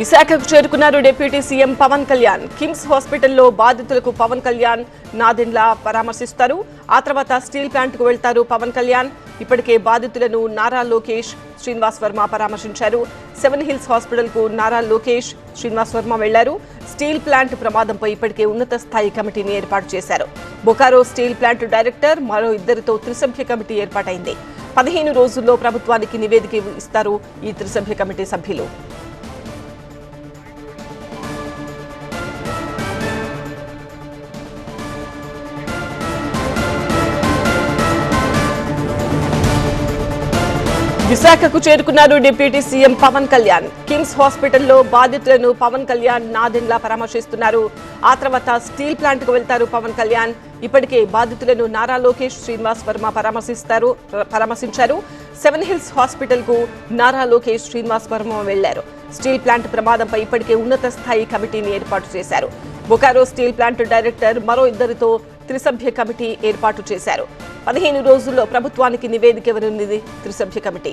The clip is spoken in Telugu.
విశాఖకు చేరుకున్నారు డిప్యూటీ సీఎం పవన్ కళ్యాణ్. కిమ్స్ హాస్పిటల్లో బాధితులకు పవన్ కళ్యాణ్ నాదెండ్ల పరామర్శిస్తారు. ఆ తర్వాత స్టీల్ ప్లాంట్ కు వెళ్తారు పవన్ కళ్యాణ్. ఇప్పటికే బాధితులను నారా లోకేష్, శ్రీనివాస్ వర్మ పరామర్శించారు. సెవెన్ హిల్స్ హాస్పిటల్ కు నారా లోకేష్, శ్రీనివాస్ వర్మ వెళ్లారు. స్టీల్ ప్లాంట్ ప్రమాదంపై ఇప్పటికే ఉన్నత స్థాయి కమిటీని ఏర్పాటు చేశారు. బొకారో స్టీల్ ప్లాంట్ డైరెక్టర్ మరో ఇద్దరితో త్రిసభ్య కమిటీ ఏర్పాటైంది. 15 రోజుల్లో ప్రభుత్వానికి నివేదిక ఇస్తారు ఈ త్రిసభ్య కమిటీ సభ్యులు. విశాఖకు చేరుకున్నారు డిప్యూటీ సీఎం పవన్ కళ్యాణ్. కిమ్స్ హాస్పిటల్లో బాధితులను పవన్ కళ్యాణ్ నాదెండ్ల పరామర్శిస్తున్నారు. ఆ తర్వాత స్టీల్ ప్లాంట్ కు వెళ్తారు పవన్ కళ్యాణ్. ఇప్పటికే బాధితులను నారా లోకేష్, శ్రీనివాస్ వర్మ పరామర్శించారు. సెవెన్ హిల్స్ హాస్పిటల్ కు నారా లోకేష్, శ్రీనివాస్ వర్మ వెళ్లారు. స్టీల్ ప్లాంట్ ప్రమాదంపై ఇప్పటికే ఉన్నత స్థాయి కమిటీని ఏర్పాటు చేశారు. బొకారో స్టీల్ ప్లాంట్ డైరెక్టర్ మరో ఇద్దరితో త్రిసభ్య కమిటీ ఏర్పాటు చేశారు. 15 రోజుల్లో ప్రభుత్వానికి నివేదిక ఇవ్వనున్నది త్రిసభ్య కమిటీ.